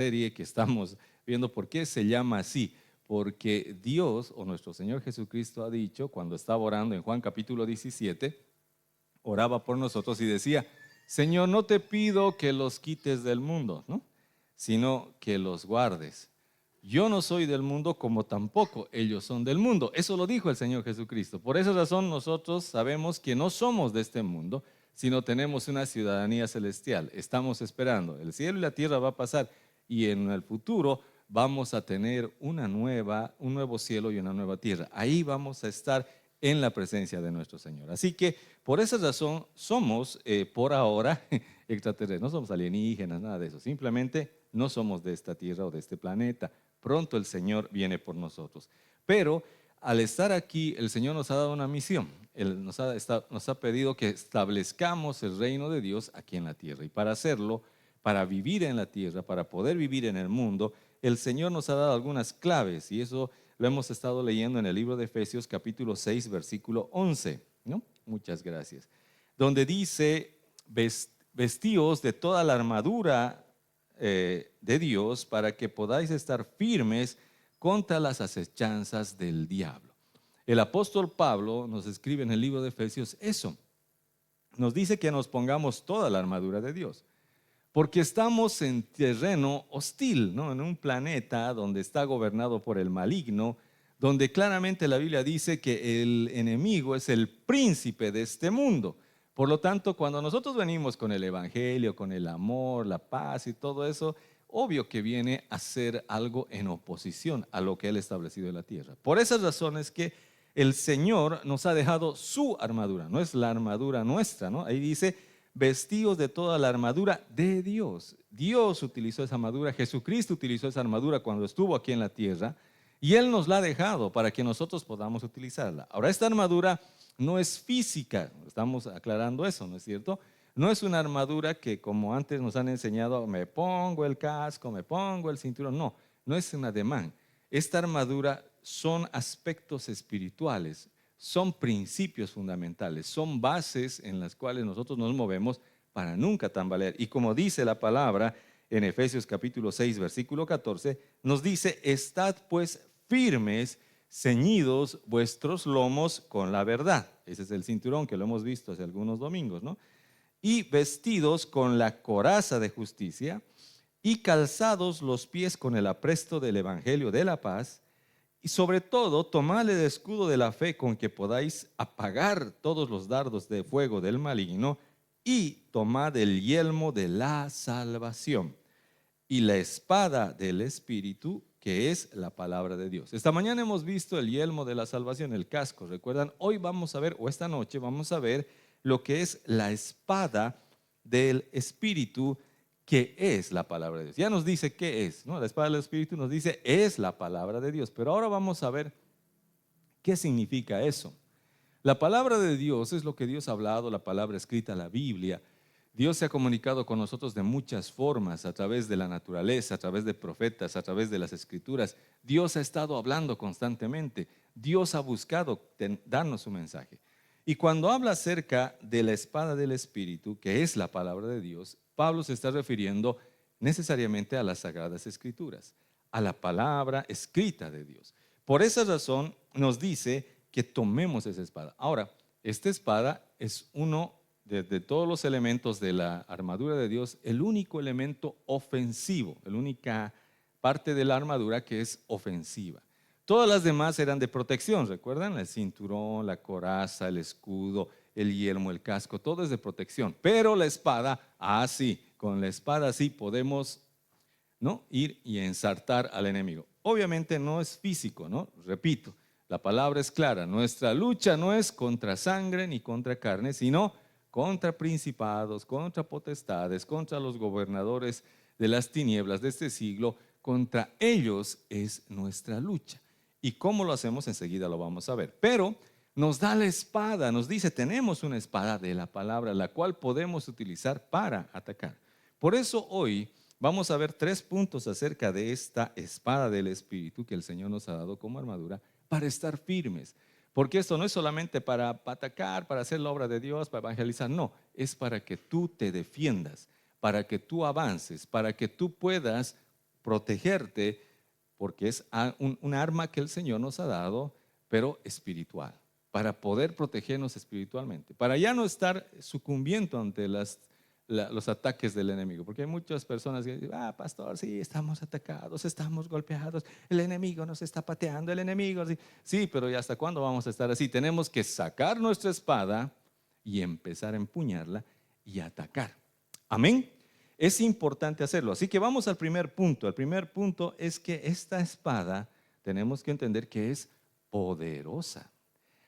serie que estamos viendo. ¿Por qué se llama así? Porque Dios o nuestro Señor Jesucristo ha dicho, cuando estaba orando en Juan capítulo 17, oraba por nosotros y decía: Señor, no te pido que los quites del mundo, ¿no?, sino que los guardes. Yo no soy del mundo, como tampoco ellos son del mundo. Eso lo dijo el Señor Jesucristo. Por esa razón nosotros sabemos que no somos de este mundo, sino tenemos una ciudadanía celestial. Estamos esperando. El cielo y la tierra va a pasar y en el futuro vamos a tener un nuevo cielo y una nueva tierra. Ahí vamos a estar en la presencia de nuestro Señor. Así que por esa razón somos por ahora extraterrestres, no somos alienígenas, nada de eso. Simplemente no somos de esta tierra o de este planeta. Pronto el Señor viene por nosotros. Pero al estar aquí, el Señor nos ha dado una misión. Él nos ha pedido que establezcamos el reino de Dios aquí en la tierra. Y para hacerlo, para vivir en la tierra, para poder vivir en el mundo, el Señor nos ha dado algunas claves. Y eso lo hemos estado leyendo en el libro de Efesios capítulo 6, versículo 11, ¿no? Muchas gracias. Donde dice: vestíos de toda la armadura de Dios para que podáis estar firmes contra las acechanzas del diablo. El apóstol Pablo nos escribe en el libro de Efesios eso. Nos dice que nos pongamos toda la armadura de Dios, porque estamos en terreno hostil, ¿no?, en un planeta donde está gobernado por el maligno, donde claramente la Biblia dice que el enemigo es el príncipe de este mundo. Por lo tanto, cuando nosotros venimos con el evangelio, con el amor, la paz y todo eso, obvio que viene a ser algo en oposición a lo que Él ha establecido en la tierra. Por esas razones que el Señor nos ha dejado su armadura, no es la armadura nuestra, ¿no? Ahí dice: vestidos de toda la armadura de Dios. Dios utilizó esa armadura, Jesucristo utilizó esa armadura cuando estuvo aquí en la tierra y Él nos la ha dejado para que nosotros podamos utilizarla. Ahora, esta armadura no es física, estamos aclarando eso, ¿no es cierto? No es una armadura que, como antes nos han enseñado, me pongo el casco, me pongo el cinturón. No, no es un ademán. Esta armadura son aspectos espirituales, son principios fundamentales, son bases en las cuales nosotros nos movemos para nunca tambalear. Y como dice la palabra en Efesios capítulo 6, versículo 14, nos dice: estad pues firmes, ceñidos vuestros lomos con la verdad. Ese es el cinturón que lo hemos visto hace algunos domingos, ¿no? Y vestidos con la coraza de justicia, y calzados los pies con el apresto del evangelio de la paz. Y sobre todo, tomad el escudo de la fe con que podáis apagar todos los dardos de fuego del maligno, y tomad el yelmo de la salvación y la espada del Espíritu, que es la palabra de Dios. Esta mañana hemos visto el yelmo de la salvación, el casco, ¿recuerdan? Hoy vamos a ver, o esta noche vamos a ver, lo que es la espada del Espíritu, que es la palabra de Dios. Ya nos dice qué es, ¿no? La espada del Espíritu nos dice es la palabra de Dios, pero ahora vamos a ver qué significa eso. La palabra de Dios es lo que Dios ha hablado, la palabra escrita, la Biblia. Dios se ha comunicado con nosotros de muchas formas, a través de la naturaleza, a través de profetas, a través de las escrituras. Dios ha estado hablando constantemente. Dios ha buscado darnos su mensaje. Y cuando habla acerca de la espada del Espíritu, que es la palabra de Dios, Pablo se está refiriendo necesariamente a las Sagradas Escrituras, a la palabra escrita de Dios. Por esa razón nos dice que tomemos esa espada. Ahora, esta espada es uno de todos los elementos de la armadura de Dios, el único elemento ofensivo, la única parte de la armadura que es ofensiva. Todas las demás eran de protección, ¿recuerdan? El cinturón, la coraza, el escudo, el yelmo, el casco, todo es de protección. Pero la espada, sí, con la espada sí podemos, ¿no?, ir y ensartar al enemigo. Obviamente no es físico, ¿no? Repito, la palabra es clara. Nuestra lucha no es contra sangre ni contra carne, sino contra principados, contra potestades, contra los gobernadores de las tinieblas de este siglo. Contra ellos es nuestra lucha. ¿Y cómo lo hacemos? Enseguida lo vamos a ver. Pero nos da la espada, nos dice: tenemos una espada de la palabra, la cual podemos utilizar para atacar. Por eso hoy vamos a ver 3 puntos acerca de esta espada del Espíritu que el Señor nos ha dado como armadura para estar firmes. Porque esto no es solamente para atacar, para hacer la obra de Dios, para evangelizar. No, es para que tú te defiendas, para que tú avances, para que tú puedas protegerte, porque es un arma que el Señor nos ha dado, pero espiritual, para poder protegernos espiritualmente, para ya no estar sucumbiendo ante los ataques del enemigo, porque hay muchas personas que dicen, pastor, sí, estamos atacados, estamos golpeados, el enemigo nos está pateando, el enemigo, sí, sí, pero ¿y hasta cuándo vamos a estar así? Tenemos que sacar nuestra espada y empezar a empuñarla y atacar. Amén. Es importante hacerlo. Así que vamos al primer punto. El primer punto es que esta espada tenemos que entender que es poderosa.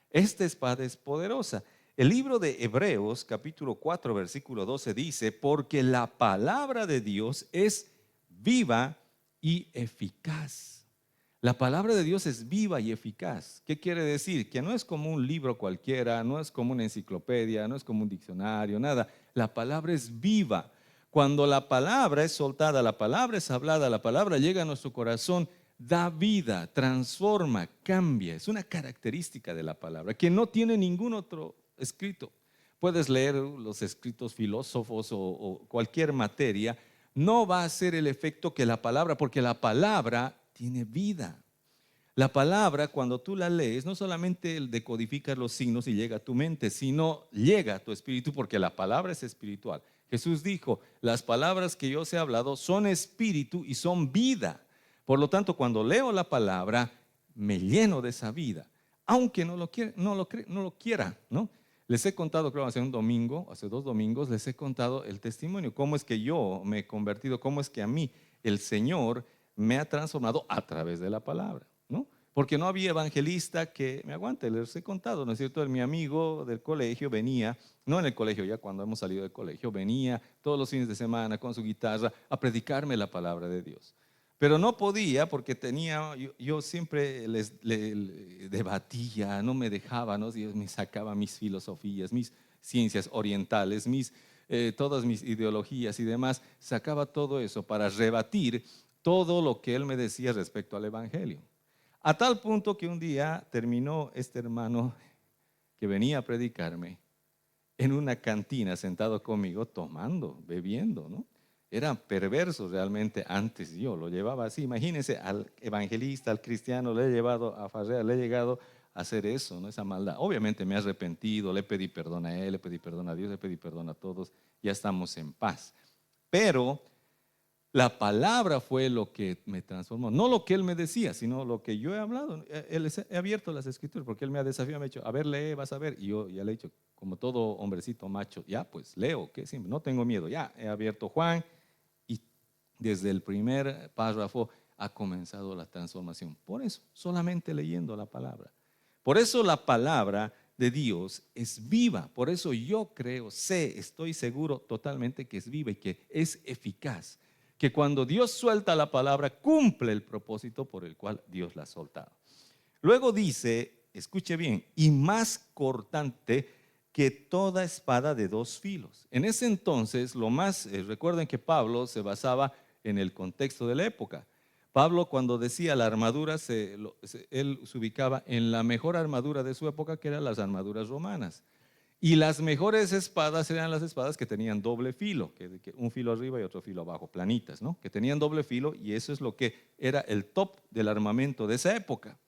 Esta espada es poderosa. El libro de Hebreos, capítulo 4, versículo 12 dice, porque la palabra de Dios es viva y eficaz. La palabra de Dios es viva y eficaz. ¿Qué quiere decir? Que no es como un libro cualquiera, no es como una enciclopedia, no es como un diccionario, nada. La palabra es viva. Cuando la palabra es soltada, la palabra es hablada, la palabra llega a nuestro corazón, da vida, transforma, cambia. Es una característica de la palabra que no tiene ningún otro escrito. Puedes leer los escritos filósofos o cualquier materia, no va a ser el efecto que la palabra, porque la palabra tiene vida. La palabra, cuando tú la lees, no solamente decodifica los signos y llega a tu mente, sino llega a tu espíritu, porque la palabra es espiritual. Jesús dijo, las palabras que yo os he hablado son espíritu y son vida. Por lo tanto, cuando leo la palabra, me lleno de esa vida, aunque no lo quiera, ¿no? Les he contado, creo, hace un domingo, hace 2 domingos, les he contado el testimonio, cómo es que yo me he convertido, cómo es que a mí el Señor me ha transformado a través de la palabra, ¿no? Porque no había evangelista que me aguante, les he contado, ¿no es cierto? Mi amigo del colegio venía, no en el colegio, ya cuando hemos salido del colegio, venía todos los fines de semana con su guitarra a predicarme la palabra de Dios. Pero no podía porque yo siempre le debatía, no me dejaba, ¿no? Dios me sacaba mis filosofías, mis ciencias orientales, todas mis ideologías y demás, sacaba todo eso para rebatir todo lo que él me decía respecto al Evangelio. A tal punto que un día terminó este hermano que venía a predicarme en una cantina sentado conmigo tomando, bebiendo, ¿no? Era perverso realmente antes yo, lo llevaba así. Imagínense, al evangelista, al cristiano, le he llevado a farrear, le he llegado a hacer eso, ¿no? Esa maldad. Obviamente me he arrepentido, le pedí perdón a él, le pedí perdón a Dios, le pedí perdón a todos, ya estamos en paz. Pero la palabra fue lo que me transformó, no lo que él me decía, sino lo que yo he hablado. He abierto las escrituras porque él me ha desafiado, me ha dicho, a ver, lee, vas a ver. Y yo ya le he dicho, como todo hombrecito macho, ya pues leo, que no tengo miedo, ya he abierto Juan y desde el primer párrafo ha comenzado la transformación. Por eso, solamente leyendo la palabra. Por eso la palabra de Dios es viva, por eso yo creo, estoy seguro totalmente que es viva y que es eficaz. Que cuando Dios suelta la palabra, cumple el propósito por el cual Dios la ha soltado. Luego dice, escuche bien, y más cortante que toda espada de 2 filos. En ese entonces, recuerden que Pablo se basaba en el contexto de la época. Pablo, cuando decía la armadura, él se ubicaba en la mejor armadura de su época, que eran las armaduras romanas. Y las mejores espadas eran las espadas que tenían doble filo, que un filo arriba y otro filo abajo, planitas, ¿no? Que tenían doble filo, y eso es lo que era el top del armamento de esa época.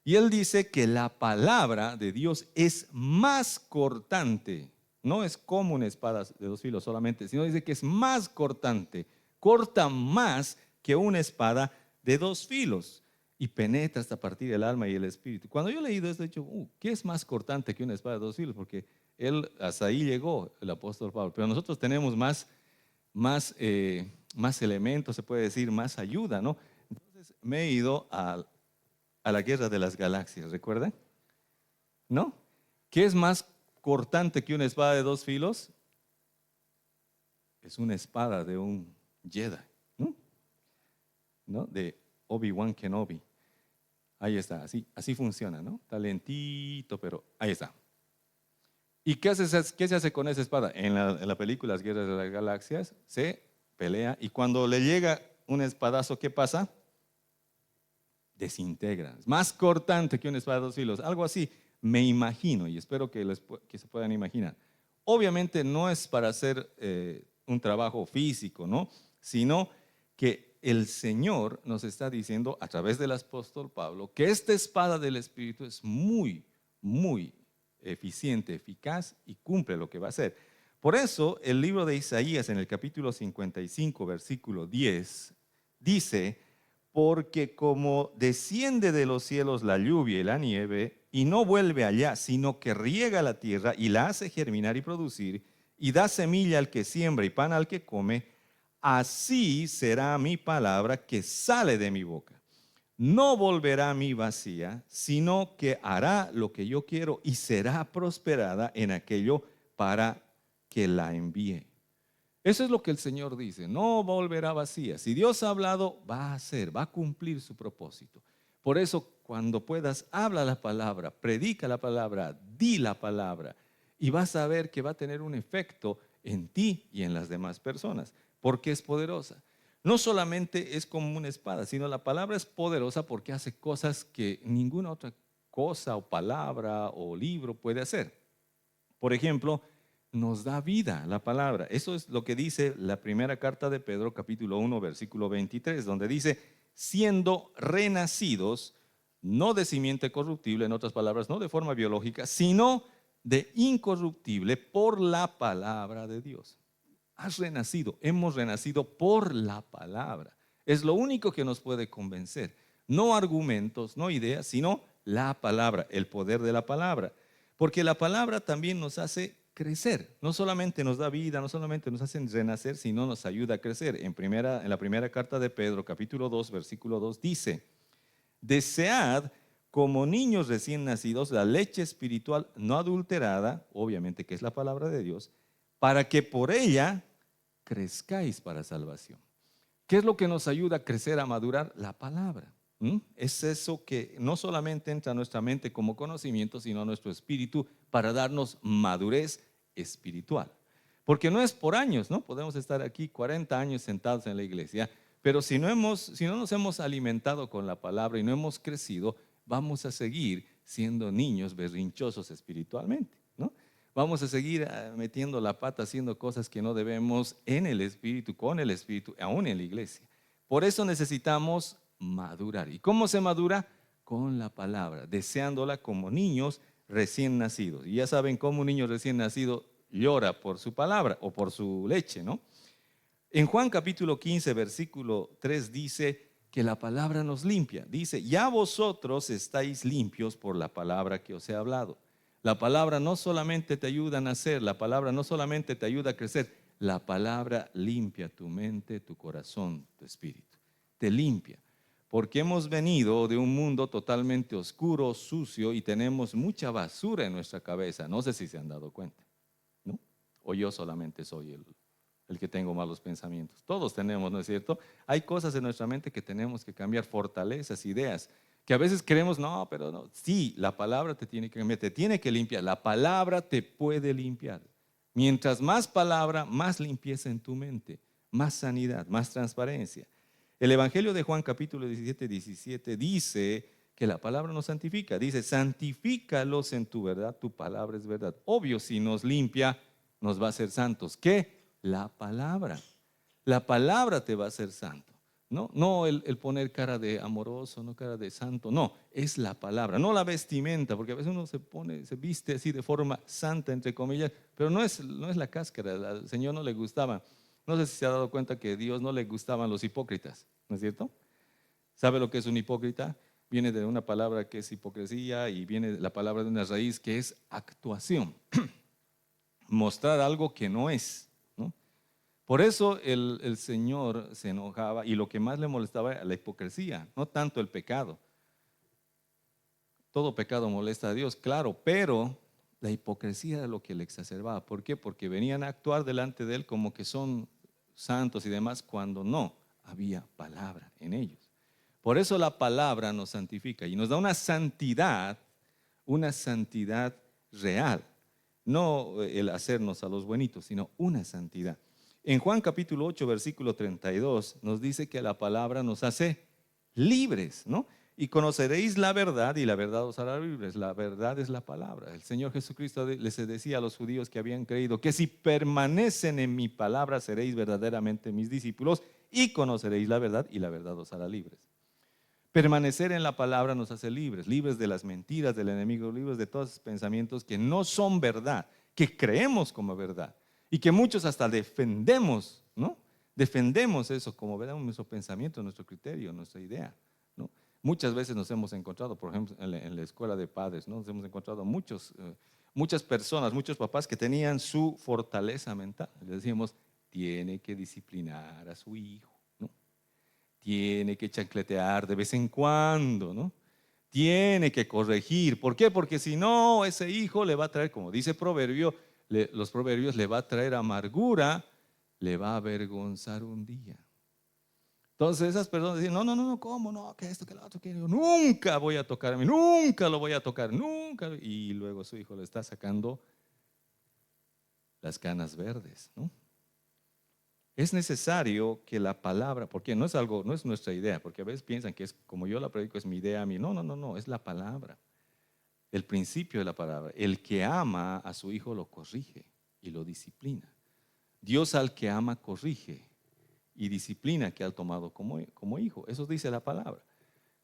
Y él dice que la palabra de Dios es más cortante, no es como una espada de 2 filos solamente, sino dice que es más cortante, corta más que una espada de 2 filos y penetra hasta partir el alma y el espíritu. Cuando yo he leído esto, he dicho, ¿qué es más cortante que una espada de 2 filos? Porque hasta ahí llegó el apóstol Pablo, pero nosotros tenemos más elementos, se puede decir, más ayuda, ¿no? Entonces me he ido a la guerra de las galaxias, ¿recuerdan? ¿No? ¿Qué es más cortante que una espada de 2 filos? Es una espada de un Jedi, ¿no? De Obi-Wan Kenobi. Ahí está, así funciona, ¿no? Está lentito, pero ahí está. ¿Y qué se hace con esa espada? En la película Las Guerras de las Galaxias se pelea y cuando le llega un espadazo, ¿qué pasa? Desintegra. Es más cortante que una espada de 2 filos. Algo así, me imagino, y espero que se puedan imaginar. Obviamente no es para hacer un trabajo físico, ¿no? Sino que el Señor nos está diciendo a través del apóstol Pablo que esta espada del Espíritu es muy, muy eficiente, eficaz y cumple lo que va a hacer. Por eso el libro de Isaías en el capítulo 55, versículo 10, dice: porque como desciende de los cielos la lluvia y la nieve, y no vuelve allá, sino que riega la tierra y la hace germinar y producir, y da semilla al que siembra y pan al que come, así será mi palabra que sale de mi boca. No volverá a mí vacía, sino que hará lo que yo quiero y será prosperada en aquello para que la envíe. Eso es lo que el Señor dice, no volverá vacía. Si Dios ha hablado, va a hacer, va a cumplir su propósito. Por eso, cuando puedas, habla la palabra, predica la palabra, di la palabra, y vas a ver que va a tener un efecto en ti y en las demás personas, porque es poderosa. No solamente es como una espada, sino la palabra es poderosa porque hace cosas que ninguna otra cosa o palabra o libro puede hacer. Por ejemplo, nos da vida la palabra. Eso es lo que dice la primera carta de Pedro, capítulo 1, versículo 23, donde dice: siendo renacidos, no de simiente corruptible, en otras palabras, no de forma biológica, sino de incorruptible por la palabra de Dios. Has renacido, hemos renacido por la palabra. Es lo único que nos puede convencer. No argumentos, no ideas, sino la palabra, el poder de la palabra. Porque la palabra también nos hace crecer. No solamente nos da vida, no solamente nos hace renacer, sino nos ayuda a crecer. En la primera carta de Pedro, capítulo 2, versículo 2, dice: desead como niños recién nacidos la leche espiritual no adulterada, obviamente que es la palabra de Dios, para que por ella crezcáis para salvación. ¿Qué es lo que nos ayuda a crecer, a madurar? La palabra. Es eso que no solamente entra a nuestra mente como conocimiento, sino a nuestro espíritu para darnos madurez espiritual. Porque no es por años, ¿no? Podemos estar aquí 40 años sentados en la iglesia, pero si no nos hemos alimentado con la palabra y no hemos crecido, vamos a seguir siendo niños berrinchosos espiritualmente, ¿no? Vamos a seguir metiendo la pata, haciendo cosas que no debemos en el espíritu, con el espíritu, aún en la iglesia. Por eso necesitamos madurar. ¿Y cómo se madura? Con la palabra, deseándola como niños recién nacidos. Y ya saben cómo un niño recién nacido llora por su palabra o por su leche, ¿no? En Juan capítulo 15, versículo 3 dice que la palabra nos limpia. Dice: ya vosotros estáis limpios por la palabra que os he hablado. La palabra no solamente te ayuda a nacer, la palabra no solamente te ayuda a crecer, la palabra limpia tu mente, tu corazón, tu espíritu. Te limpia. Porque hemos venido de un mundo totalmente oscuro, sucio, y tenemos mucha basura en nuestra cabeza. No sé si se han dado cuenta, ¿no? O yo solamente soy el que tengo malos pensamientos. Todos tenemos, ¿no es cierto? Hay cosas en nuestra mente que tenemos que cambiar, fortalezas, ideas, que a veces creemos, no, pero no. Sí, la palabra te tiene que cambiar, te tiene que limpiar. La palabra te puede limpiar. Mientras más palabra, más limpieza en tu mente, más sanidad, más transparencia. El Evangelio de Juan capítulo 17 dice que la palabra nos santifica. Dice: santifícalos en tu verdad, tu palabra es verdad. Obvio, si nos limpia, nos va a hacer santos. ¿Qué? La palabra. La palabra te va a hacer santo. No el poner cara de amoroso, no cara de santo. No, es la palabra. No la vestimenta, porque a veces uno se viste así de forma santa, entre comillas, pero no es la cáscara. Al Señor no le gustaba. No sé si se ha dado cuenta que a Dios no le gustaban los hipócritas, ¿no es cierto? ¿Sabe lo que es un hipócrita? Viene de una palabra que es hipocresía y viene la palabra de una raíz que es actuación. Mostrar algo que no es, ¿no? Por eso el Señor se enojaba y lo que más le molestaba era la hipocresía, no tanto el pecado. Todo pecado molesta a Dios, claro, pero la hipocresía era lo que le exacerbaba. ¿Por qué? Porque venían a actuar delante de Él como que son santos y demás cuando no había palabra en ellos. Por eso la palabra nos santifica y nos da una santidad real. No el hacernos a los buenitos, sino una santidad. En Juan capítulo 8, versículo 32, nos dice que la palabra nos hace libres, ¿no? Y conoceréis la verdad y la verdad os hará libres. La verdad es la palabra. El Señor Jesucristo les decía a los judíos que habían creído que si permanecen en mi palabra seréis verdaderamente mis discípulos y conoceréis la verdad y la verdad os hará libres. Permanecer en la palabra nos hace libres, libres de las mentiras del enemigo, libres de todos esos pensamientos que no son verdad, que creemos como verdad y que muchos hasta defendemos, ¿no? Defendemos eso como verdad, nuestro pensamiento, nuestro criterio, nuestra idea, ¿no? Muchas veces nos hemos encontrado, por ejemplo, en la escuela de padres, ¿no? Nos hemos encontrado muchas personas, muchos papás que tenían su fortaleza mental. Les decíamos, tiene que disciplinar a su hijo, ¿no? Tiene que chancletear de vez en cuando, ¿no? Tiene que corregir. ¿Por qué? Porque si no, ese hijo le va a traer, como dice Proverbio, los proverbios, le va a traer amargura, le va a avergonzar un día. Entonces esas personas dicen, no, no, no, ¿cómo no? Que esto, que lo otro, que yo nunca voy a tocar a mí, nunca lo voy a tocar, nunca. Y luego su hijo le está sacando las canas verdes, ¿no? Es necesario que la palabra, porque no es nuestra idea, porque a veces piensan que es como yo la predico, es mi idea, no, no, no, no, es la palabra, el principio de la palabra. El que ama a su hijo lo corrige y lo disciplina. Dios al que ama corrige y disciplina que ha tomado como hijo. Eso dice la palabra.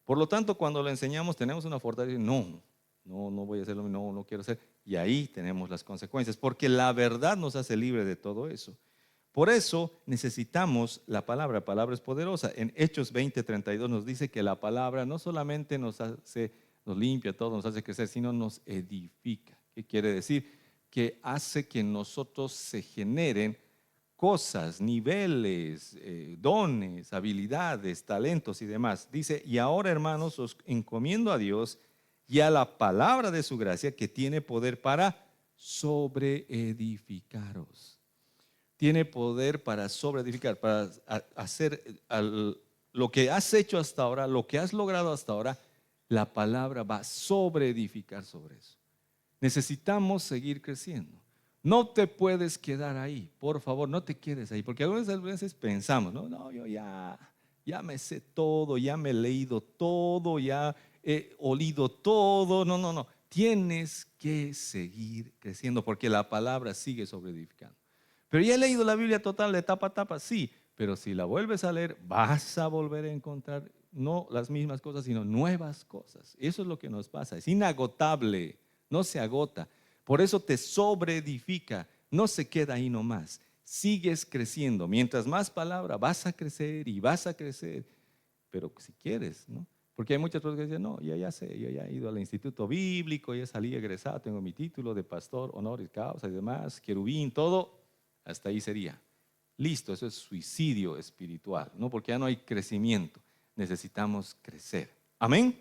Por lo tanto, cuando lo enseñamos, tenemos una fortaleza. No voy a hacerlo, no quiero hacer. Y ahí tenemos las consecuencias, porque la verdad nos hace libre de todo eso. Por eso necesitamos la palabra. La palabra es poderosa. En Hechos 20:32 nos dice que la palabra no solamente nos limpia todo, nos hace crecer, sino nos edifica. ¿Qué quiere decir? Que hace que nosotros se generen cosas, niveles, dones, habilidades, talentos y demás. Dice, y ahora, hermanos, os encomiendo a Dios y a la palabra de su gracia, que tiene poder para sobreedificaros. Tiene poder para sobreedificar, para hacer lo que has hecho hasta ahora, lo que has logrado hasta ahora. La palabra va a sobreedificar sobre eso. Necesitamos seguir creciendo. No te puedes quedar ahí, por favor, no te quedes ahí, porque algunas veces pensamos, no, yo ya me sé todo, ya me he leído todo, ya he olido todo. No, no, no. Tienes que seguir creciendo porque la palabra sigue sobreedificando. Pero ya he leído la Biblia total de tapa a tapa, sí, pero si la vuelves a leer, vas a volver a encontrar no las mismas cosas, sino nuevas cosas. Eso es lo que nos pasa, es inagotable, no se agota. Por eso te sobreedifica, no se queda ahí nomás. Sigues creciendo. Mientras más palabra, vas a crecer y vas a crecer. Pero si quieres, ¿no? Porque hay muchas personas que dicen, no, ya sé, yo ya he ido al instituto bíblico, ya salí egresado, tengo mi título de pastor, honoris causa y demás, querubín, todo. Hasta ahí sería. Listo, eso es suicidio espiritual, ¿no? Porque ya no hay crecimiento. Necesitamos crecer. Amén.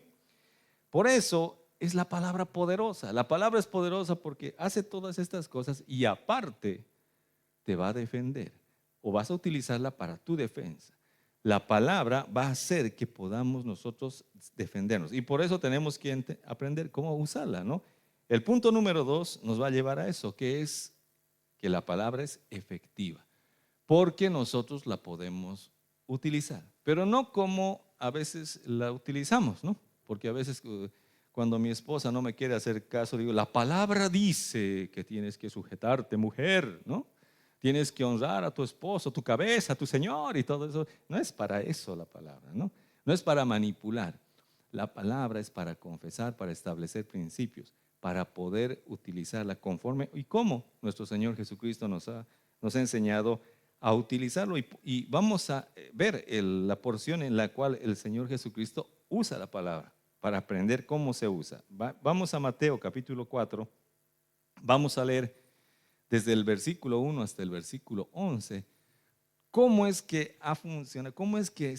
Por eso es la palabra poderosa. La palabra es poderosa porque hace todas estas cosas y aparte te va a defender o vas a utilizarla para tu defensa. La palabra va a hacer que podamos nosotros defendernos y por eso tenemos que aprender cómo usarla, ¿no? El punto número 2 nos va a llevar a eso, que es que la palabra es efectiva, porque nosotros la podemos utilizar, pero no como a veces la utilizamos, ¿no? Porque a veces cuando mi esposa no me quiere hacer caso, digo, la palabra dice que tienes que sujetarte, mujer, ¿no? Tienes que honrar a tu esposo, tu cabeza, a tu Señor y todo eso. No es para eso la palabra, ¿no? No es para manipular. La palabra es para confesar, para establecer principios, para poder utilizarla conforme y cómo nuestro Señor Jesucristo nos ha enseñado a utilizarlo. Y vamos a ver la porción en la cual el Señor Jesucristo usa la palabra para aprender cómo se usa. Vamos a Mateo capítulo 4, vamos a leer desde el versículo 1 hasta el versículo 11, cómo es que ha funcionado, cómo es que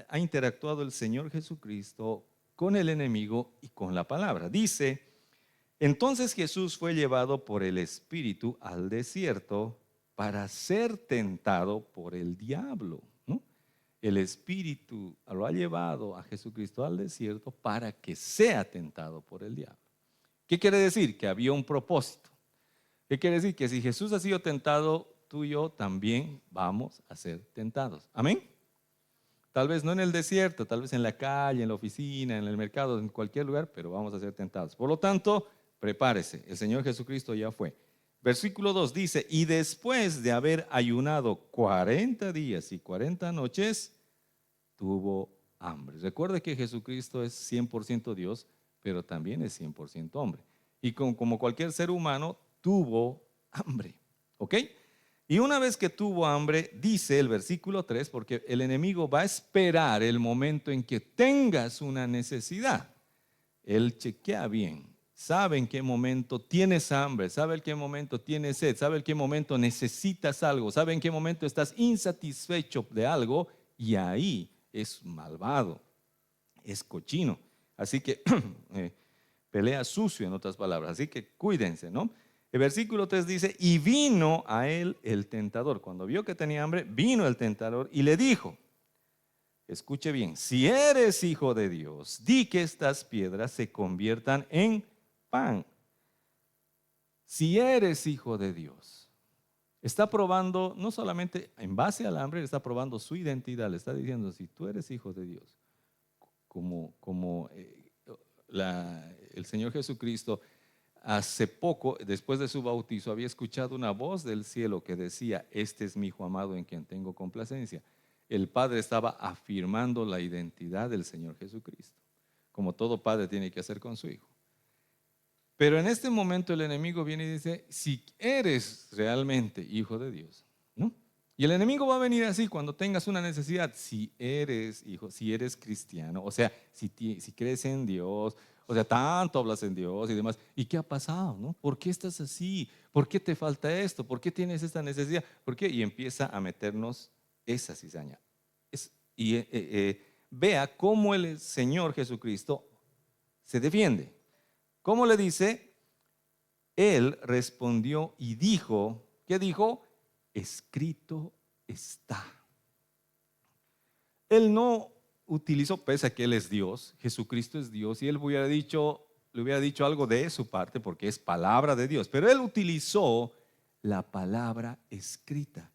ha interactuado el Señor Jesucristo con el enemigo y con la palabra. Dice, entonces Jesús fue llevado por el Espíritu al desierto para ser tentado por el diablo, ¿no? El Espíritu lo ha llevado a Jesucristo al desierto para que sea tentado por el diablo. ¿Qué quiere decir? Que había un propósito. ¿Qué quiere decir? Que si Jesús ha sido tentado, tú y yo también vamos a ser tentados. Amén. Tal vez no en el desierto, tal vez en la calle, en la oficina, en el mercado, en cualquier lugar, pero vamos a ser tentados. Por lo tanto, prepárese. El Señor Jesucristo ya fue. Versículo 2 dice, y después de haber ayunado 40 días y 40 noches, tuvo hambre. Recuerde que Jesucristo es 100% Dios, pero también es 100% hombre. Y como cualquier ser humano, tuvo hambre. ¿Ok? Y una vez que tuvo hambre, dice el versículo 3, porque el enemigo va a esperar el momento en que tengas una necesidad. Él chequea bien, sabe en qué momento tienes hambre, sabe en qué momento tienes sed, sabe en qué momento necesitas algo, sabe en qué momento estás insatisfecho de algo, y ahí es malvado, es cochino. Así que pelea sucio, en otras palabras. Así que cuídense, ¿no? El versículo 3 dice, y vino a él el tentador. Cuando vio que tenía hambre, vino el tentador y le dijo, escuche bien, si eres hijo de Dios, di que estas piedras se conviertan en pan. Si eres hijo de Dios, está probando, no solamente en base al hambre, está probando su identidad, le está diciendo, si tú eres hijo de Dios, como el Señor Jesucristo, hace poco, después de su bautizo, había escuchado una voz del cielo que decía, este es mi hijo amado en quien tengo complacencia. El Padre estaba afirmando la identidad del Señor Jesucristo, como todo padre tiene que hacer con su hijo. Pero en este momento el enemigo viene y dice, si eres realmente hijo de Dios, ¿no? Y el enemigo va a venir así cuando tengas una necesidad, si eres hijo, si eres cristiano, o sea, si crees en Dios, o sea, tanto hablas en Dios y demás. ¿Y qué ha pasado, no? ¿Por qué estás así? ¿Por qué te falta esto? ¿Por qué tienes esta necesidad? ¿Por qué? Y empieza a meternos esa cizaña. Vea cómo el Señor Jesucristo se defiende. ¿Cómo le dice? Él respondió y dijo, ¿qué dijo? Escrito está. Él no utilizó, pese a que Él es Dios, Jesucristo es Dios, y Él le hubiera dicho algo de su parte, porque es palabra de Dios, pero Él utilizó la palabra escrita.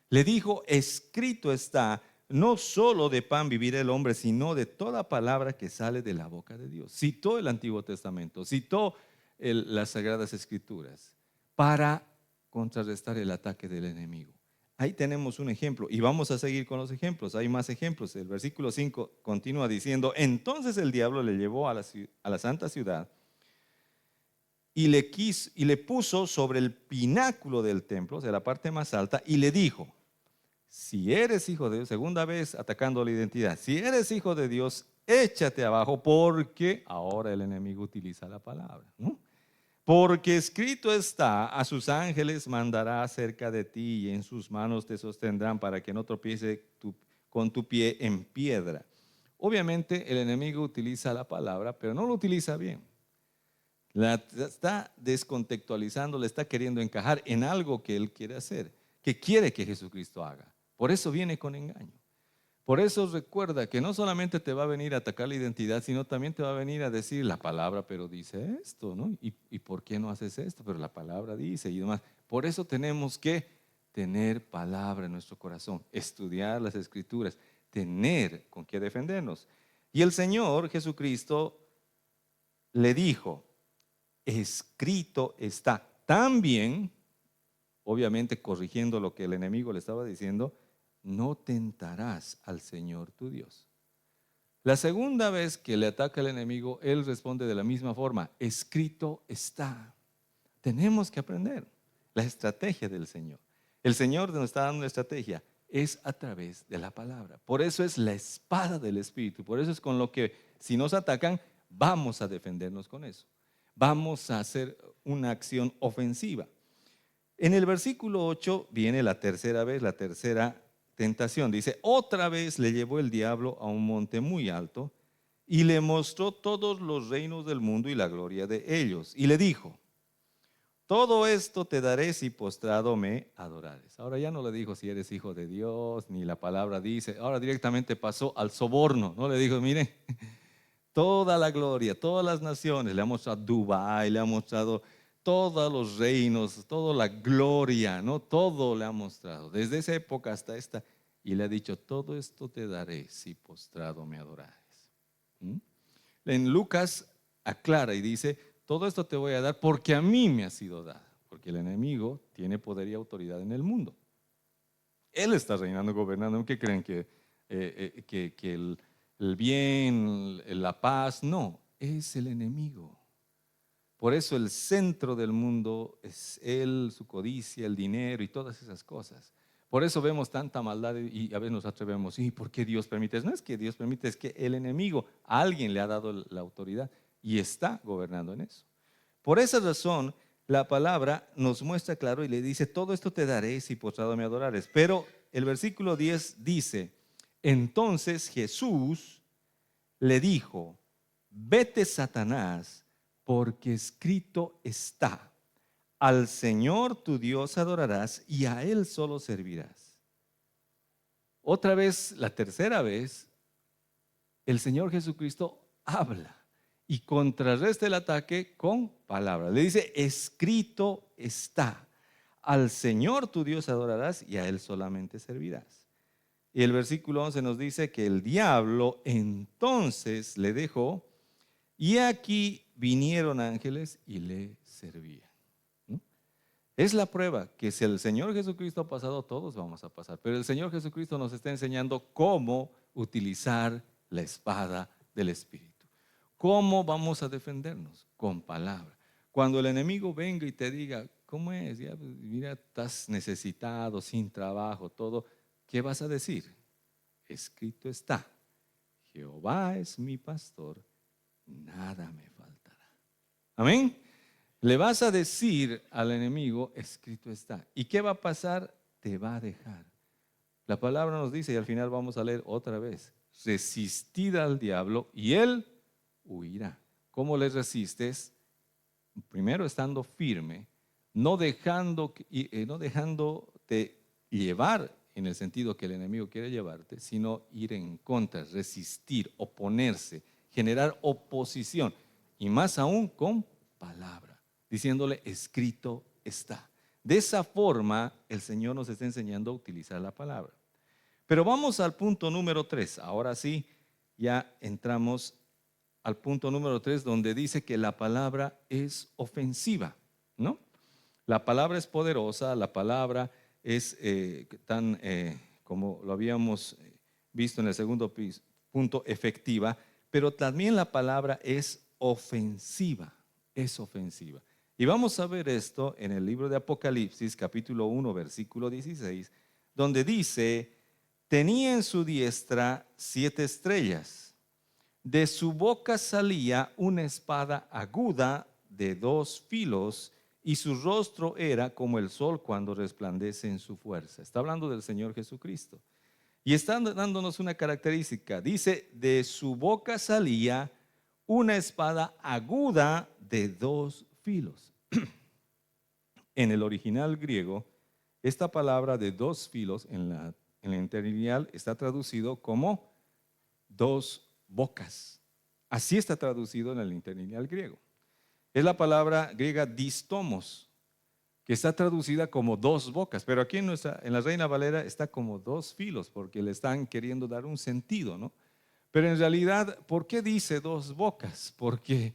Le dijo, escrito está, no solo de pan vivirá el hombre, sino de toda palabra que sale de la boca de Dios. Citó el Antiguo Testamento, citó las Sagradas Escrituras para contrarrestar el ataque del enemigo. Ahí tenemos un ejemplo y vamos a seguir con los ejemplos. Hay más ejemplos. El versículo 5 continúa diciendo, entonces el diablo le llevó a la santa ciudad y le puso sobre el pináculo del templo, de la parte más alta, y le dijo, si eres hijo de Dios, segunda vez atacando la identidad, si eres hijo de Dios, échate abajo, porque ahora el enemigo utiliza la palabra, ¿no? Porque escrito está, a sus ángeles mandará cerca de ti y en sus manos te sostendrán para que no tropiece con tu pie en piedra. Obviamente el enemigo utiliza la palabra, pero no lo utiliza bien. La está descontextualizando, le está queriendo encajar en algo que él quiere hacer, que quiere que Jesucristo haga. Por eso viene con engaño. Por eso recuerda que no solamente te va a venir a atacar la identidad, sino también te va a venir a decir la palabra, pero dice esto, ¿no? ¿Y por qué no haces esto? Pero la palabra dice y demás. Por eso tenemos que tener palabra en nuestro corazón, estudiar las Escrituras, tener con qué defendernos. Y el Señor Jesucristo le dijo, escrito está. También, obviamente corrigiendo lo que el enemigo le estaba diciendo, no tentarás al Señor tu Dios. La segunda vez que le ataca el enemigo, él responde de la misma forma, escrito está. Tenemos que aprender la estrategia del Señor. El Señor nos está dando una estrategia, es a través de la palabra. Por eso es la espada del Espíritu, por eso es con lo que si nos atacan, vamos a defendernos con eso. Vamos a hacer una acción ofensiva. En el versículo 8 viene la tercera vez, la tercera tentación. Dice, otra vez le llevó el diablo a un monte muy alto y le mostró todos los reinos del mundo y la gloria de ellos. Y le dijo, todo esto te daré si postrado me adorares. Ahora ya no le dijo si eres hijo de Dios, ni la palabra dice. Ahora directamente pasó al soborno. No le dijo, miren, toda la gloria, todas las naciones. Le ha mostrado Dubái, le ha mostrado todos los reinos, toda la gloria, ¿no? Todo le ha mostrado, desde esa época hasta esta, y le ha dicho, todo esto te daré si postrado me adorares. ¿Mm? En Lucas aclara y dice, todo esto te voy a dar porque a mí me ha sido dado. porque el enemigo tiene poder y autoridad en el mundo. Él está reinando, gobernando. ¿Qué creen? Que el bien, la paz, no, es el enemigo. Por eso el centro del mundo es él, su codicia, el dinero y todas esas cosas. Por eso vemos tanta maldad y a veces nos atrevemos, ¿y por qué Dios permite eso? No es que Dios permite, es que el enemigo, a alguien le ha dado la autoridad y está gobernando en eso. Por esa razón, la palabra nos muestra claro y le dice, todo esto te daré si postrado me adorares. Pero el versículo 10 dice, entonces Jesús le dijo, vete Satanás, porque escrito está, al Señor tu Dios adorarás y a Él solo servirás. Otra vez, la tercera vez, el Señor Jesucristo habla y contrarresta el ataque con palabras. Le dice, escrito está, al Señor tu Dios adorarás y a Él solamente servirás. Y el versículo 11 nos dice que el diablo entonces le dejó y aquí vinieron ángeles y le servían. ¿No? Es la prueba que si el Señor Jesucristo ha pasado, todos vamos a pasar. Pero el Señor Jesucristo nos está enseñando cómo utilizar la espada del Espíritu. ¿Cómo vamos a defendernos? Con palabra. Cuando el enemigo venga y te diga, ¿cómo es? Ya, mira, estás necesitado, sin trabajo, todo. ¿Qué vas a decir? Escrito está, Jehová es mi pastor, nada me faltará. Amén. Le vas a decir al enemigo, escrito está. ¿Y qué va a pasar? Te va a dejar. La palabra nos dice, y al final vamos a leer otra vez, resistid al diablo y él huirá. ¿Cómo le resistes? Primero estando firme, no dejándote llevar en el sentido que el enemigo quiere llevarte, sino ir en contra, resistir, oponerse, generar oposición y más aún con palabra, diciéndole escrito está. De esa forma el Señor nos está enseñando a utilizar la palabra. Pero vamos al punto número 3. Ahora sí, ya entramos al punto número 3, donde dice que la palabra es ofensiva, ¿no? La palabra es poderosa, la palabra es como lo habíamos visto en el segundo punto, efectiva, pero también la palabra es ofensiva, es ofensiva. Y vamos a ver esto en el libro de Apocalipsis, capítulo 1, versículo 16, donde dice, tenía en su diestra 7 estrellas. De su boca salía una espada aguda de 2 filos y su rostro era como el sol cuando resplandece en su fuerza. Está hablando del Señor Jesucristo. Y está dándonos una característica. Dice, de su boca salía una espada aguda de 2 filos. En el original griego, esta palabra de 2 filos en la interlineal está traducido como 2 bocas. Así está traducido en el interlineal griego. Es la palabra griega distomos, que está traducida como 2 bocas, pero aquí en la Reina Valera está como 2 filos, porque le están queriendo dar un sentido, ¿no? Pero en realidad, ¿por qué dice 2 bocas? Porque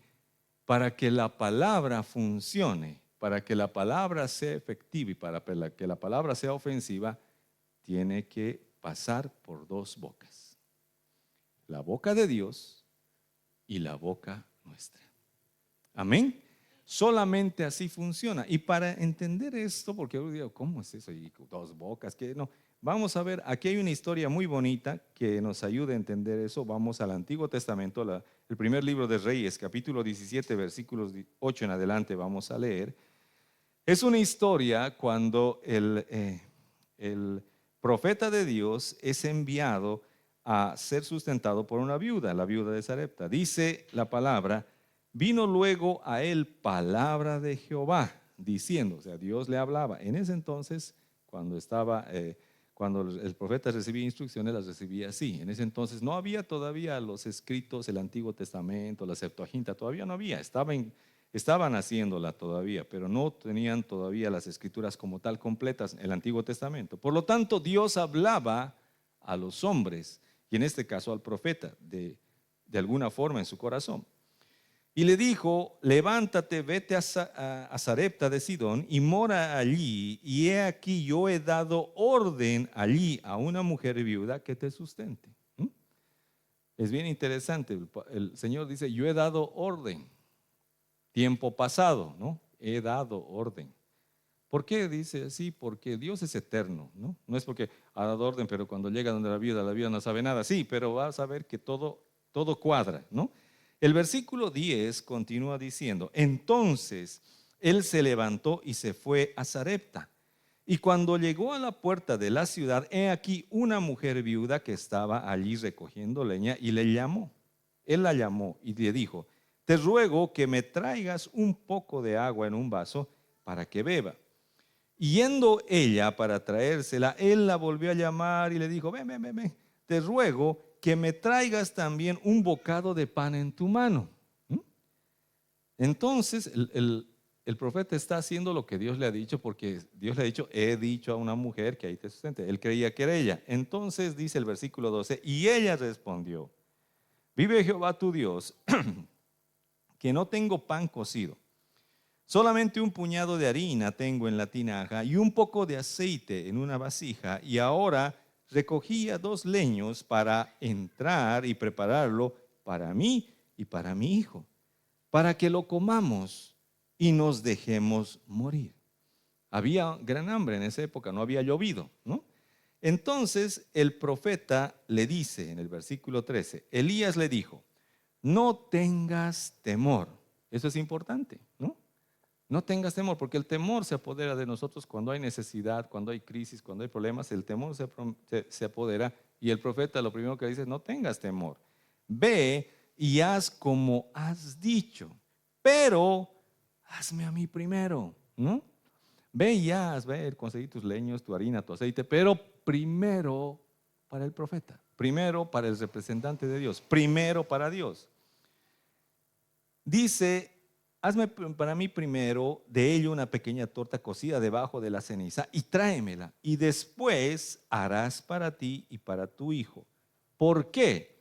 para que la palabra funcione, para que la palabra sea efectiva y para que la palabra sea ofensiva, tiene que pasar por 2 bocas. La boca de Dios y la boca nuestra. Amén. Solamente así funciona. Y para entender esto, porque yo digo, ¿cómo es eso? Y 2 bocas, que no. Vamos a ver, aquí hay una historia muy bonita que nos ayuda a entender eso. Vamos al Antiguo Testamento, el primer libro de Reyes, capítulo 17, versículos 8 en adelante, vamos a leer. Es una historia cuando el profeta de Dios es enviado a ser sustentado por una viuda, la viuda de Sarepta. Dice la palabra, vino luego a él palabra de Jehová, diciendo, o sea, Dios le hablaba. En ese entonces, cuando el profeta recibía instrucciones, las recibía así. En ese entonces no había todavía los escritos, el Antiguo Testamento, la Septuaginta, todavía no había. Estaban haciéndola todavía, pero no tenían todavía las escrituras como tal completas, el Antiguo Testamento. Por lo tanto, Dios hablaba a los hombres, y en este caso al profeta, de alguna forma en su corazón. Y le dijo, levántate, vete a Sarepta de Sidón y mora allí. Y he aquí, yo he dado orden allí a una mujer viuda que te sustente. Es bien interesante. El Señor dice, yo he dado orden. Tiempo pasado, ¿no? He dado orden. ¿Por qué dice así? Porque Dios es eterno, ¿no? No es porque ha dado orden, pero cuando llega donde la viuda no sabe nada. Sí, pero va a saber que todo cuadra, ¿no? El versículo 10 continúa diciendo, entonces él se levantó y se fue a Sarepta. Y cuando llegó a la puerta de la ciudad, he aquí una mujer viuda que estaba allí recogiendo leña y le llamó. Él la llamó y le dijo, te ruego que me traigas un poco de agua en un vaso para que beba. Y yendo ella para traérsela, él la volvió a llamar y le dijo, ven, ven, ven, ven, te ruego que me traigas también un bocado de pan en tu mano. Entonces el profeta está haciendo lo que Dios le ha dicho, porque Dios le ha dicho, he dicho a una mujer que ahí te sustente. Él creía que era ella. Entonces dice el versículo 12, y ella respondió, vive Jehová tu Dios, que no tengo pan cocido. Solamente un puñado de harina tengo en la tinaja y un poco de aceite en una vasija, y ahora recogía 2 leños para entrar y prepararlo para mí y para mi hijo, para que lo comamos y nos dejemos morir. Había gran hambre en esa época, no había llovido, ¿no? Entonces el profeta le dice en el versículo 13, Elías le dijo, no tengas temor. Eso es importante, ¿no? No tengas temor, porque el temor se apodera de nosotros cuando hay necesidad, cuando hay crisis, cuando hay problemas. El temor se apodera, y el profeta lo primero que dice es, no tengas temor. Ve y haz como has dicho, pero hazme a mí primero, ¿no? Ve y haz, ve, conseguí tus leños, tu harina, tu aceite, pero primero para el profeta, primero para el representante de Dios, primero para Dios. Dice, hazme para mí primero de ello una pequeña torta cocida debajo de la ceniza y tráemela, y después harás para ti y para tu hijo. ¿Por qué?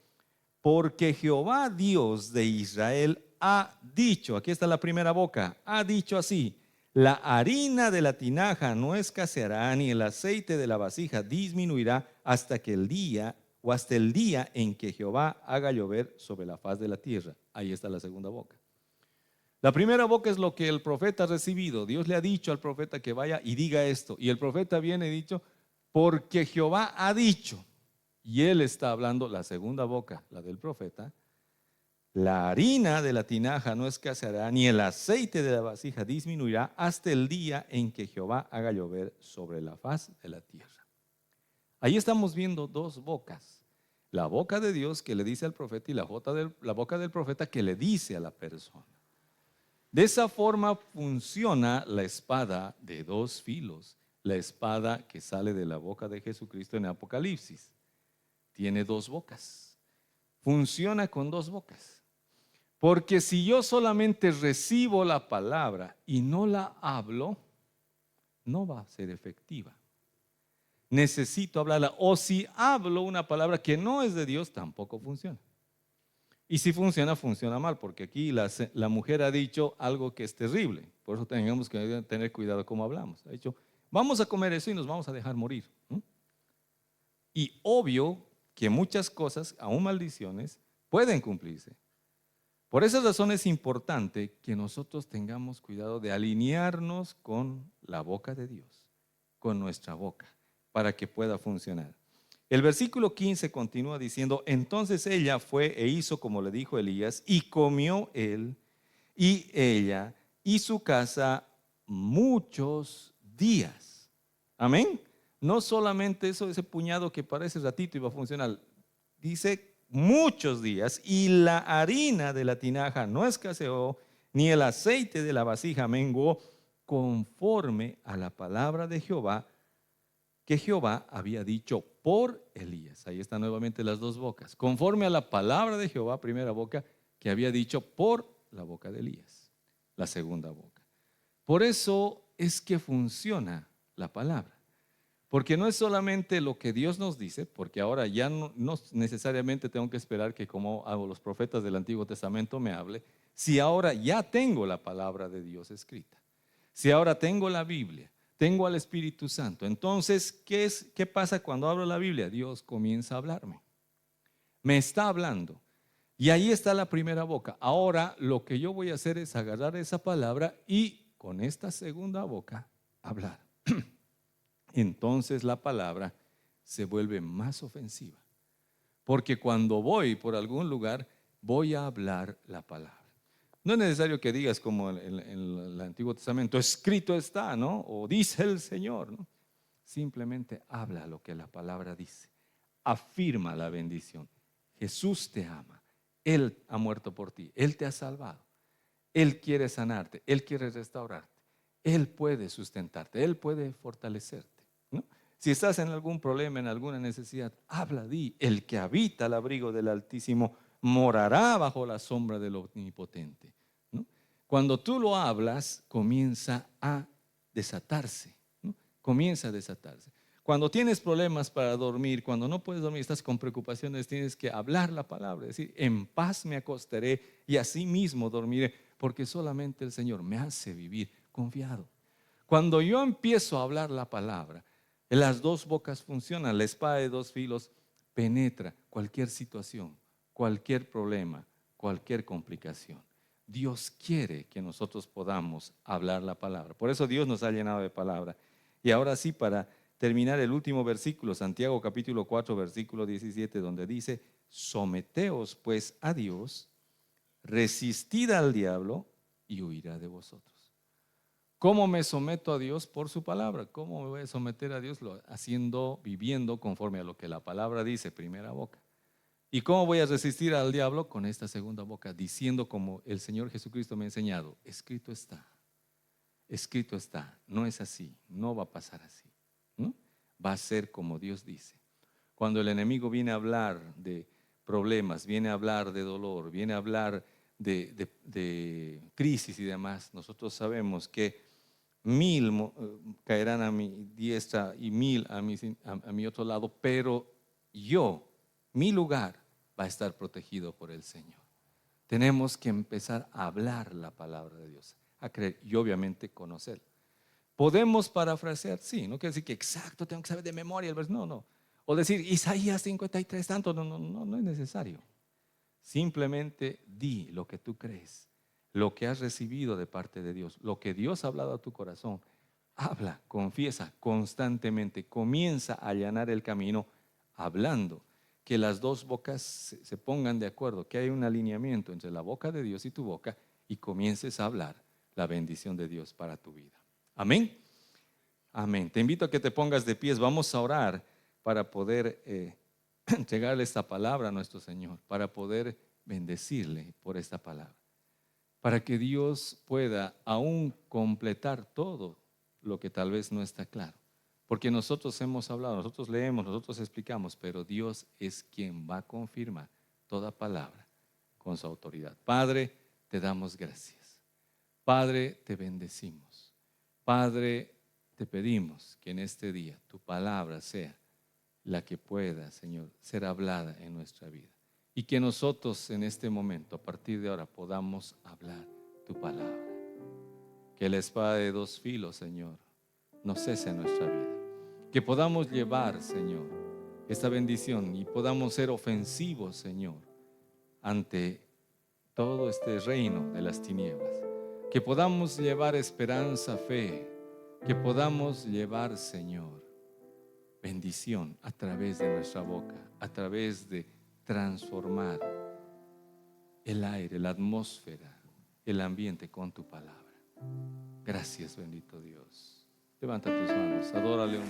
Porque Jehová Dios de Israel ha dicho, aquí está la primera boca, ha dicho así, la harina de la tinaja no escaseará, ni el aceite de la vasija disminuirá hasta el día en que Jehová haga llover sobre la faz de la tierra. Ahí está la segunda boca. La primera boca es lo que el profeta ha recibido. Dios le ha dicho al profeta que vaya y diga esto. Y el profeta viene y dicho, porque Jehová ha dicho. Y él está hablando, la segunda boca, la del profeta. La harina de la tinaja no escaseará, ni el aceite de la vasija disminuirá hasta el día en que Jehová haga llover sobre la faz de la tierra. Ahí estamos viendo 2 bocas. La boca de Dios que le dice al profeta y la boca del profeta que le dice a la persona. De esa forma funciona la espada de 2 filos, la espada que sale de la boca de Jesucristo en Apocalipsis. Tiene 2 bocas. Funciona con 2 bocas. Porque si yo solamente recibo la palabra y no la hablo, no va a ser efectiva. Necesito hablarla. O si hablo una palabra que no es de Dios, tampoco funciona. Y si funciona, funciona mal, porque aquí la mujer ha dicho algo que es terrible. Por eso tenemos que tener cuidado cómo hablamos. Ha dicho, vamos a comer eso y nos vamos a dejar morir. Y obvio que muchas cosas, aún maldiciones, pueden cumplirse. Por esa razón es importante que nosotros tengamos cuidado de alinearnos con la boca de Dios, con nuestra boca, para que pueda funcionar. El versículo 15 continúa diciendo, entonces ella fue e hizo como le dijo Elías, y comió él y ella y su casa muchos días. Amén. No solamente eso, ese puñado que parece ratito iba a funcionar, dice muchos días, y la harina de la tinaja no escaseó, ni el aceite de la vasija menguó, conforme a la palabra de Jehová, que Jehová había dicho por Elías. Ahí están nuevamente las 2 bocas. Conforme a la palabra de Jehová, primera boca, que había dicho por la boca de Elías. La segunda boca. Por eso es que funciona la palabra. Porque no es solamente lo que Dios nos dice, porque ahora ya no necesariamente tengo que esperar que como hago los profetas del Antiguo Testamento me hable, si ahora ya tengo la palabra de Dios escrita, si ahora tengo la Biblia, tengo al Espíritu Santo, entonces, ¿qué pasa cuando abro la Biblia? Dios comienza a hablarme, me está hablando. Y ahí está la primera boca. Ahora lo que yo voy a hacer es agarrar esa palabra y con esta segunda boca hablar. Entonces la palabra se vuelve más ofensiva. Porque cuando voy por algún lugar, voy a hablar la palabra. No es necesario que digas como en el Antiguo Testamento, escrito está, ¿no? O dice el Señor, ¿no? Simplemente habla lo que la palabra dice. Afirma la bendición. Jesús te ama. Él ha muerto por ti. Él te ha salvado. Él quiere sanarte. Él quiere restaurarte. Él puede sustentarte. Él puede fortalecerte, ¿no? Si estás en algún problema, en alguna necesidad, habla, di. El que habita al abrigo del Altísimo morará bajo la sombra del Omnipotente, ¿no? Cuando tú lo hablas, comienza a desatarse, ¿no? Comienza a desatarse. Cuando tienes problemas para dormir, cuando no puedes dormir, estás con preocupaciones, tienes que hablar la palabra, decir, en paz me acostaré y así mismo dormiré, porque solamente el Señor me hace vivir confiado. Cuando yo empiezo a hablar la palabra, las dos bocas funcionan, la espada de dos filos penetra cualquier situación, cualquier problema, cualquier complicación. Dios quiere que nosotros podamos hablar la palabra. Por eso Dios nos ha llenado de palabra. Y ahora sí, para terminar el último versículo, Santiago capítulo 4, versículo 17, donde dice, someteos pues a Dios, resistid al diablo y huirá de vosotros. ¿Cómo me someto a Dios? Por su palabra. ¿Cómo me voy a someter a Dios? Haciendo, viviendo conforme a lo que la palabra dice, primera boca. ¿Y cómo voy a resistir al diablo? Con esta segunda boca, diciendo como el Señor Jesucristo me ha enseñado, escrito está, no es así, no va a pasar así, ¿no? Va a ser como Dios dice. Cuando el enemigo viene a hablar de problemas, viene a hablar de dolor, viene a hablar de crisis y demás, nosotros sabemos que 1000 caerán a mi diestra y 1000 a mi otro lado, pero mi lugar va a estar protegido por el Señor. Tenemos que empezar a hablar la palabra de Dios, a creer y obviamente conocer. ¿Podemos parafrasear? Sí, no quiere decir que exacto, tengo que saber de memoria el verso, no. O decir Isaías 53 tanto, no es necesario. Simplemente di lo que tú crees, lo que has recibido de parte de Dios, lo que Dios ha hablado a tu corazón. Habla, confiesa constantemente, comienza a allanar el camino hablando, que las dos bocas se pongan de acuerdo, que hay un alineamiento entre la boca de Dios y tu boca y comiences a hablar la bendición de Dios para tu vida. Amén. Amén. Te invito a que te pongas de pies. Vamos a orar para poder entregarle esta palabra a nuestro Señor, para poder bendecirle por esta palabra, para que Dios pueda aún completar todo lo que tal vez no está claro. Porque nosotros hemos hablado, nosotros leemos, nosotros explicamos, pero Dios es quien va a confirmar toda palabra con su autoridad. Padre, te damos gracias. Padre, te bendecimos. Padre, te pedimos que en este día tu palabra sea la que pueda, Señor, ser hablada en nuestra vida. Y que nosotros en este momento, a partir de ahora, podamos hablar tu palabra. Que la espada de dos filos, Señor, no cese en nuestra vida. Que podamos llevar, Señor, esta bendición y podamos ser ofensivos, Señor, ante todo este reino de las tinieblas. Que podamos llevar esperanza, fe. Que podamos llevar, Señor, bendición a través de nuestra boca, a través de transformar el aire, la atmósfera, el ambiente con tu palabra. Gracias, bendito Dios. Levanta tus manos, adórale un